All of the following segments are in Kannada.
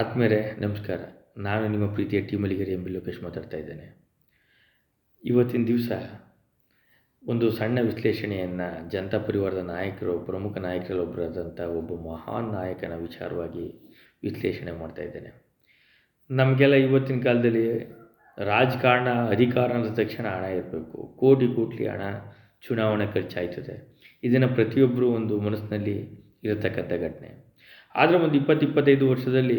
ಆತ್ಮೀಯರೇ ನಮಸ್ಕಾರ. ನಾನು ನಿಮ್ಮ ಪ್ರೀತಿಯ ಮಲ್ಲಿಗೆರೆ ಎಂ ಬಿ ಲೋಕೇಶ್ ಮಾತಾಡ್ತಾ ಇದ್ದೇನೆ. ಇವತ್ತಿನ ದಿವಸ ಒಂದು ಸಣ್ಣ ವಿಶ್ಲೇಷಣೆಯನ್ನು ಜನತಾ ಪರಿವಾರದ ನಾಯಕರು, ಪ್ರಮುಖ ನಾಯಕರಲ್ಲೊಬ್ಬರಾದಂಥ ಒಬ್ಬ ಮಹಾನ್ ನಾಯಕನ ವಿಚಾರವಾಗಿ ವಿಶ್ಲೇಷಣೆ ಮಾಡ್ತಾ ಇದ್ದೇನೆ. ನಮಗೆಲ್ಲ ಇವತ್ತಿನ ಕಾಲದಲ್ಲಿ ರಾಜಕಾರಣ, ಅಧಿಕಾರ ಅಂದ ತಕ್ಷಣ ಹಣ ಇರಬೇಕು. ಕೋಟಿ ಕೋಟಿ ಹಣ ಚುನಾವಣೆ ಖರ್ಚಾಯ್ತದೆ. ಇದನ್ನು ಪ್ರತಿಯೊಬ್ಬರೂ ಒಂದು ಮನಸ್ಸಿನಲ್ಲಿ ಇರತಕ್ಕಂಥ ಘಟನೆ. ಆದರೆ ಒಂದು 20-25 ವರ್ಷದಲ್ಲಿ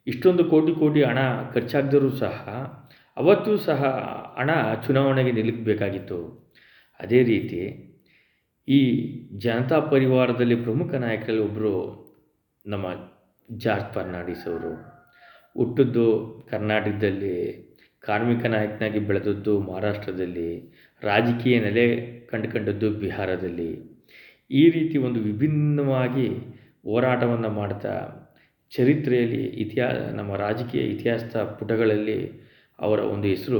ಇಷ್ಟೊಂದು ಕೋಟಿ ಕೋಟಿ ಹಣ ಖರ್ಚಾಗದರೂ ಸಹ ಅವತ್ತೂ ಸಹ ಹಣ ಚುನಾವಣೆಗೆ ನಿಲ್ಲಬೇಕಾಗಿತ್ತು. ಅದೇ ರೀತಿ ಈ ಜನತಾ ಪರಿವಾರದಲ್ಲಿ ಪ್ರಮುಖ ನಾಯಕರಲ್ಲಿ ಒಬ್ಬರು ನಮ್ಮ ಜಾರ್ಜ್ ಫರ್ನಾಂಡಿಸ್ ಅವರು. ಹುಟ್ಟಿದ್ದು ಕರ್ನಾಟಕದಲ್ಲಿ, ಕಾರ್ಮಿಕ ನಾಯಕನಾಗಿ ಬೆಳೆದದ್ದು ಮಹಾರಾಷ್ಟ್ರದಲ್ಲಿ, ರಾಜಕೀಯ ನೆಲೆ ಕಂಡುಕೊಂಡದ್ದು ಬಿಹಾರದಲ್ಲಿ. ಈ ರೀತಿ ಒಂದು ವಿಭಿನ್ನವಾಗಿ ಹೋರಾಟವನ್ನು ಮಾಡ್ತಾ ಚರಿತ್ರೆಯಲ್ಲಿ ನಮ್ಮ ರಾಜಕೀಯ ಇತಿಹಾಸದ ಪುಟಗಳಲ್ಲಿ ಅವರ ಒಂದು ಹೆಸರು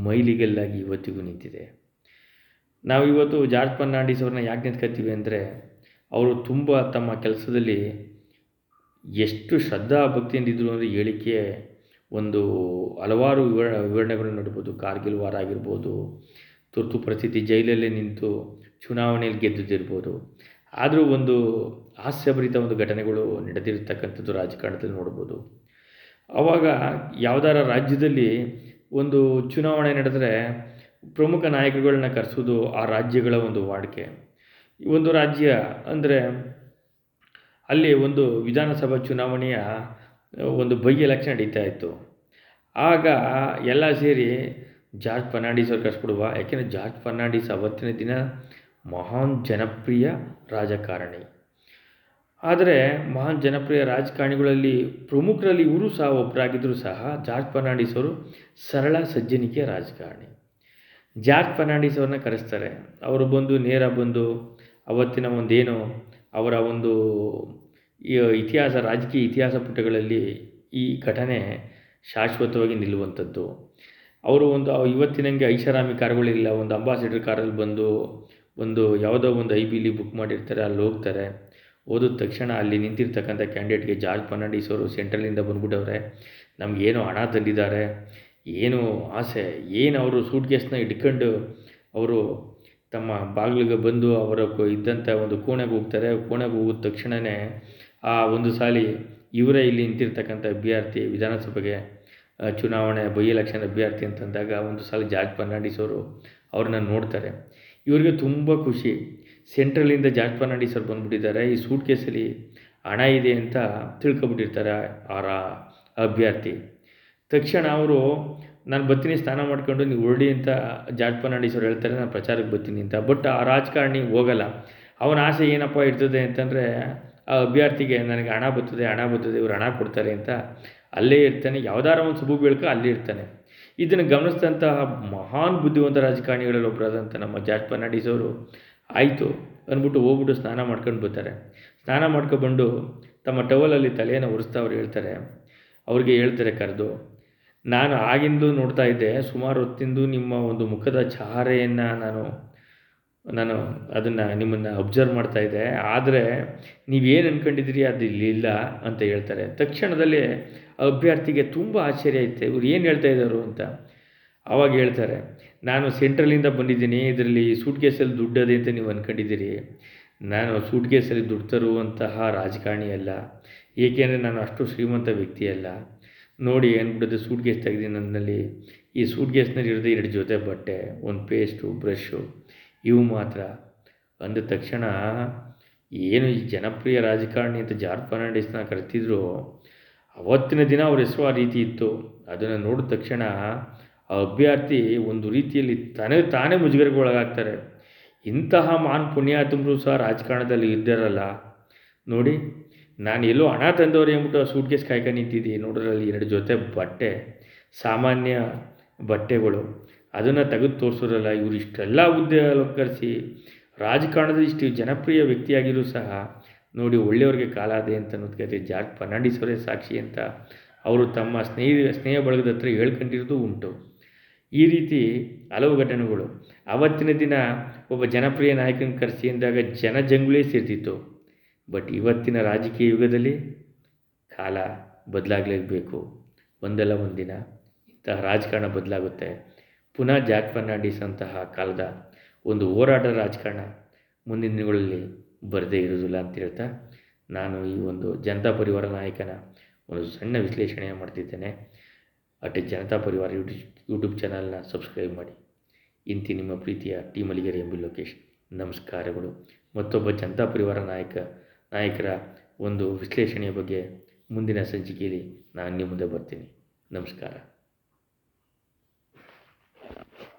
ಮೈಲಿಗಲ್ಲಾಗಿ ಇವತ್ತಿಗೂ ನಿಂತಿದೆ. ನಾವು ಇವತ್ತು ಜಾರ್ಜ್ ಫರ್ನಾಂಡಿಸ್ ಅವ್ರನ್ನ ಯಾಕೆ ನೆನ್ಸ್ಕೊತೀವಿ ಅಂದರೆ, ಅವರು ತುಂಬ ತಮ್ಮ ಕೆಲಸದಲ್ಲಿ ಎಷ್ಟು ಶ್ರದ್ಧಾ ಭಕ್ತಿಯಿಂದಿದ್ರು ಅಂದರೆ ಹೇಳಿಕೆ ಒಂದು ಹಲವಾರು ವಿವರಣೆಗಳನ್ನು ನೋಡ್ಬೋದು. ಕಾರ್ಗಿಲ್ ವಾರ ಆಗಿರ್ಬೋದು, ತುರ್ತು ಪರಿಸ್ಥಿತಿ, ಜೈಲಲ್ಲೇ ನಿಂತು ಚುನಾವಣೆಯಲ್ಲಿ ಗೆದ್ದಿದ್ದಿರ್ಬೋದು. ಆದರೂ ಒಂದು ಹಾಸ್ಯಭರಿತ ಒಂದು ಘಟನೆಗಳು ನಡೆದಿರ್ತಕ್ಕಂಥದ್ದು ರಾಜಕಾರಣದಲ್ಲಿ ನೋಡ್ಬೋದು. ಆವಾಗ ಯಾವುದಾರ ರಾಜ್ಯದಲ್ಲಿ ಒಂದು ಚುನಾವಣೆ ನಡೆದರೆ ಪ್ರಮುಖ ನಾಯಕರುಗಳನ್ನ ಕರೆಸೋದು ಆ ರಾಜ್ಯಗಳ ಒಂದು ವಾಡಿಕೆ. ಒಂದು ರಾಜ್ಯ ಅಂದರೆ ಅಲ್ಲಿ ಒಂದು ವಿಧಾನಸಭಾ ಚುನಾವಣೆಯ ಒಂದು ಬೈ ಎಲೆಕ್ಷನ್ ನಡೀತಾ ಇತ್ತು. ಆಗ ಎಲ್ಲ ಸೇರಿ ಜಾರ್ಜ್ ಫರ್ನಾಂಡಿಸ್ ಅವ್ರು ಕರೆಸ್ಬಿಡುವ. ಯಾಕೆಂದರೆ ಜಾರ್ಜ್ ಫರ್ನಾಂಡಿಸ್ ಅವತ್ತಿನ ದಿನ ಮಹಾನ್ ಜನಪ್ರಿಯ ರಾಜಕಾರಣಿ. ಆದರೆ ಮಹಾನ್ ಜನಪ್ರಿಯ ರಾಜಕಾರಣಿಗಳಲ್ಲಿ ಪ್ರಮುಖರಲ್ಲಿ ಇವರು ಸಹ ಒಬ್ಬರಾಗಿದ್ದರೂ ಸಹ ಜಾರ್ಜ್ ಫರ್ನಾಂಡಿಸ್ ಅವರು ಸರಳ ಸಜ್ಜನಿಕೆಯ ರಾಜಕಾರಣಿ. ಜಾರ್ಜ್ ಫರ್ನಾಂಡಿಸ್ ಅವ್ರನ್ನ ಕರೆಸ್ತಾರೆ. ಅವರು ನೇರ ಬಂದು ಅವತ್ತಿನ ಒಂದೇನು ಅವರ ಒಂದು ರಾಜಕೀಯ ಇತಿಹಾಸ ಪುಟಗಳಲ್ಲಿ ಈ ಘಟನೆ ಶಾಶ್ವತವಾಗಿ ನಿಲ್ಲುವಂಥದ್ದು. ಅವರು ಇವತ್ತಿನಂಗೆ ಐಷಾರಾಮಿ ಕಾರುಗಳಿಲ್ಲ. ಒಂದು ಅಂಬಾಸಿಡರ್ ಕಾರಲ್ಲಿ ಬಂದು ಯಾವುದೋ ಒಂದು IBಲಿ ಬುಕ್ ಮಾಡಿರ್ತಾರೆ, ಅಲ್ಲಿ ಹೋಗ್ತಾರೆ. ಹೋದ ತಕ್ಷಣ ಅಲ್ಲಿ ನಿಂತಿರ್ತಕ್ಕಂಥ ಕ್ಯಾಂಡಿಡೇಟ್ಗೆ ಜಾರ್ಜ್ ಫರ್ನಾಂಡಿಸ್ ಅವರು ಸೆಂಟ್ರಲಿಂದ ಬಂದ್ಬಿಟ್ಟವ್ರೆ, ನಮಗೇನು ಹಣ ತಂದಿದ್ದಾರೆ, ಏನು ಆಸೆ, ಏನು ಅವರು ಸೂಟ್ ಕೇಸ್ನ ಹಿಡ್ಕೊಂಡು ಅವರು ತಮ್ಮ ಬಾಗಿಲಿಗೆ ಬಂದು ಅವರ ಇದ್ದಂಥ ಒಂದು ಕೋಣೆಗೆ ಹೋಗ್ತಾರೆ. ಕೋಣೆಗೆ ಹೋಗಿದ ತಕ್ಷಣವೇ ಆ ಒಂದು ಸಾಲಿ ಇವರೇ ಇಲ್ಲಿ ನಿಂತಿರ್ತಕ್ಕಂಥ ಅಭ್ಯರ್ಥಿ, ವಿಧಾನಸಭೆಗೆ ಚುನಾವಣೆ ಬೈ ಎಲೆಕ್ಷನ್ ಅಭ್ಯರ್ಥಿ ಅಂತಂದಾಗ ಒಂದು ಸಲ ಜಾರ್ಜ್ ಫರ್ನಾಂಡಿಸ್ ಅವರು ಅವ್ರನ್ನ ನೋಡ್ತಾರೆ. ಇವರಿಗೆ ತುಂಬ ಖುಷಿ. ಸೆಂಟ್ರಲಿಂದ ಜಾರ್ಜ್ ಫರ್ನಾಂಡಿಸ್ ಅವ್ರು ಬಂದುಬಿಟ್ಟಿದ್ದಾರೆ, ಈ ಸೂಟ್ ಕೇಸಲ್ಲಿ ಹಣ ಇದೆ ಅಂತ ತಿಳ್ಕೊಬಿಟ್ಟಿರ್ತಾರೆ ಅವರ ಅಭ್ಯರ್ಥಿ. ತಕ್ಷಣ ಅವರು ನಾನು ಬರ್ತೀನಿ, ಸ್ನಾನ ಮಾಡ್ಕೊಂಡು ನೀವು ಹೊರಡಿ ಅಂತ ಜಾರ್ಜ್ ಫರ್ನಾಂಡಿಸ್ ಅವ್ರು ಹೇಳ್ತಾರೆ, ನಾನು ಪ್ರಚಾರಕ್ಕೆ ಬರ್ತೀನಿ ಅಂತ. ಬಟ್ ಆ ರಾಜಕಾರಣಿ ಹೋಗಲ್ಲ. ಅವನ ಆಸೆ ಏನಪ್ಪ ಇರ್ತದೆ ಅಂತಂದರೆ, ಆ ಅಭ್ಯರ್ಥಿಗೆ ನನಗೆ ಹಣ ಬರ್ತದೆ, ಇವ್ರು ಹಣ ಕೊಡ್ತಾರೆ ಅಂತ ಅಲ್ಲೇ ಇರ್ತಾನೆ. ಯಾವುದಾರ ಒಂದು ಶುಭ ಬೆಳಕು ಅಲ್ಲೇ ಇರ್ತಾನೆ. ಇದನ್ನು ಗಮನಿಸಿದಂತಹ ಮಹಾನ್ ಬುದ್ಧಿವಂತ ರಾಜಕಾರಣಿಗಳಲ್ಲಿ ಒಬ್ಬರಾದಂಥ ನಮ್ಮ ಜಾರ್ಜ್ ಫರ್ನಾಂಡಿಸ್ ಅವರು ಆಯಿತು ಅಂದ್ಬಿಟ್ಟು ಹೋಗ್ಬಿಟ್ಟು ಸ್ನಾನ ಮಾಡ್ಕೊಂಡು ಬರ್ತಾರೆ. ಸ್ನಾನ ಮಾಡ್ಕೊಬಂದು ತಮ್ಮ ಟವಲಲ್ಲಿ ತಲೆಯನ್ನು ಒರೆಸ್ತಾ ಅವ್ರಿಗೆ ಹೇಳ್ತಾರೆ ಕರೆದು, ನಾನು ಆಗಿಂದು ನೋಡ್ತಾ ಇದ್ದೆ, ಸುಮಾರು ಹೊತ್ತಿಂದು ನಿಮ್ಮ ಒಂದು ಮುಖದ ಚಹರೆಯನ್ನು ನಾನು ಅದನ್ನು ನಿಮ್ಮನ್ನು ಅಬ್ಸರ್ವ್ ಮಾಡ್ತಾ ಇದ್ದೆ. ಆದರೆ ನೀವೇನು ಅಂದ್ಕೊಂಡಿದ್ದೀರಿ ಅದು ಇಲ್ಲಿಲ್ಲ ಅಂತ ಹೇಳ್ತಾರೆ. ತಕ್ಷಣದಲ್ಲೇ ಅಭ್ಯರ್ಥಿಗೆ ತುಂಬ ಆಶ್ಚರ್ಯ ಆಯಿತು, ಇವ್ರು ಏನು ಹೇಳ್ತಾ ಇದ್ದಾರೆ ಅಂತ. ಆವಾಗ ಹೇಳ್ತಾರೆ, ನಾನು ಸೆಂಟ್ರಲಿಂದ ಬಂದಿದ್ದೀನಿ, ಇದರಲ್ಲಿ ಸೂಟ್ ಕೇಸಲ್ಲಿ ದುಡ್ಡದೆ ಅಂತ ನೀವು ಅಂದ್ಕೊಂಡಿದ್ದೀರಿ. ನಾನು ಸೂಟ್ ಕೇಸಲ್ಲಿ ದುಡ್ಡು ತರುವಂತಹ ರಾಜಕಾರಣಿ ಅಲ್ಲ, ಏಕೆಂದರೆ ನಾನು ಅಷ್ಟು ಶ್ರೀಮಂತ ವ್ಯಕ್ತಿ ಅಲ್ಲ. ನೋಡಿ ಅಂದ್ಬಿಟ್ಟು ಸೂಟ್ ಕೇಸ್ ತೆಗೆದು ನನ್ನಲ್ಲಿ, ಈ ಸೂಟ್ ಕೇಸ್ನಲ್ಲಿ ಇರೋದು 2 ಜೊತೆ ಬಟ್ಟೆ, ಒಂದು ಪೇಸ್ಟು, ಬ್ರಷು, ಇವು ಮಾತ್ರ. ಅಂದ ತಕ್ಷಣ ಏನು ಈ ಜನಪ್ರಿಯ ರಾಜಕಾರಣಿ ಅಂತ ಜಾರ್ಜ್ ಫರ್ನಾಂಡಿಸ್ನ ಕರೆತಿದ್ರು, ಅವತ್ತಿನ ದಿನ ಅವ್ರ ಹೆಸರು ಆ ರೀತಿ ಇತ್ತು. ಅದನ್ನು ನೋಡಿದ ತಕ್ಷಣ ಆ ಅಭ್ಯರ್ಥಿ ಒಂದು ರೀತಿಯಲ್ಲಿ ತಾನೇ ಮುಜುಗರಕ್ಕೆ ಒಳಗಾಗ್ತಾರೆ. ಇಂತಹ ಮಹಾನ್ ಪುಣ್ಯಾತ್ಮರು ಸಹ ರಾಜಕಾರಣದಲ್ಲಿ ಇದ್ದಾರಲ್ಲ ನೋಡಿ, ನಾನು ಎಲ್ಲೋ ಹಣ ತಂದವ್ರು ಅಂದ್ಬಿಟ್ಟು ಆ ಸೂಟ್ ಕೇಸ್ ಕಾಯ್ಕೊಂಡು ನಿಂತಿದ್ದೆ, ನೋಡೋದ್ರಲ್ಲಿ 2 ಜೊತೆ ಬಟ್ಟೆ, ಸಾಮಾನ್ಯ ಬಟ್ಟೆಗಳು, ಅದನ್ನು ತೆಗೆದು ತೋರಿಸೋರಲ್ಲ. ಇವರು ಇಷ್ಟೆಲ್ಲ ಹುದ್ದೆ ಅಲಂಕರಿಸಿ ರಾಜಕಾರಣದಲ್ಲಿ ಇಷ್ಟು ಜನಪ್ರಿಯ ವ್ಯಕ್ತಿಯಾಗಿರೂ ಸಹ ನೋಡಿ ಒಳ್ಳೆಯವ್ರಿಗೆ ಕಾಲಾದೆ ಅಂತ ಅನ್ನೋದಕ್ಕೆ ಜಾರ್ಜ್ ಫರ್ನಾಂಡಿಸ್ ಅವರೇ ಸಾಕ್ಷಿ ಅಂತ ಅವರು ತಮ್ಮ ಸ್ನೇಹ ಬಳಗದ ಹತ್ರ ಹೇಳ್ಕೊಂಡಿರೋದು ಉಂಟು. ಈ ರೀತಿ ಹಲವು ಘಟನೆಗಳು. ಆವತ್ತಿನ ದಿನ ಒಬ್ಬ ಜನಪ್ರಿಯ ನಾಯಕನ ಕರೆಸಿ ಅಂದಾಗ ಜನಜಂಗುಳೇ ಸೇರ್ತಿತ್ತು. ಬಟ್ ಇವತ್ತಿನ ರಾಜಕೀಯ ಯುಗದಲ್ಲಿ ಕಾಲ ಬದಲಾಗಲೇಬೇಕು. ಒಂದಲ್ಲ ಒಂದಿನ ಇಂತಹ ರಾಜಕಾರಣ ಬದಲಾಗುತ್ತೆ. ಪುನಃ ಜಾಕ್ ಫರ್ನಾಂಡಿಸ್ ಅಂತಹ ಕಾಲದ ಒಂದು ಹೋರಾಟದ ರಾಜಕಾರಣ ಮುಂದಿನ ದಿನಗಳಲ್ಲಿ ಬರದೇ ಇರುವುದಿಲ್ಲ ಅಂತ ಹೇಳ್ತಾ, ನಾನು ಈ ಒಂದು ಜನತಾ ಪರಿವಾರ ನಾಯಕನ ಒಂದು ಸಣ್ಣ ವಿಶ್ಲೇಷಣೆಯನ್ನು ಮಾಡ್ತಿದ್ದೇನೆ. ಜನತಾ ಪರಿವಾರ ಯೂಟ್ಯೂಬ್ ಚಾನಲ್ನ ಸಬ್ಸ್ಕ್ರೈಬ್ ಮಾಡಿ. ಇಂತಿ ನಿಮ್ಮ ಪ್ರೀತಿಯ ಟಿ ಮಲ್ಲಿಗೆರೆ ಎಂಬಿ ಲೋಕೇಶ್. ನಮಸ್ಕಾರಗಳು. ಮತ್ತೊಬ್ಬ ಜನತಾ ಪರಿವಾರ ನಾಯಕರ ಒಂದು ವಿಶ್ಲೇಷಣೆಯ ಬಗ್ಗೆ ಮುಂದಿನ ಸಂಚಿಕೆಯಲ್ಲಿ ನಾನು ನಿಮ್ಮ ಮುಂದೆ ಬರ್ತೀನಿ. ನಮಸ್ಕಾರ.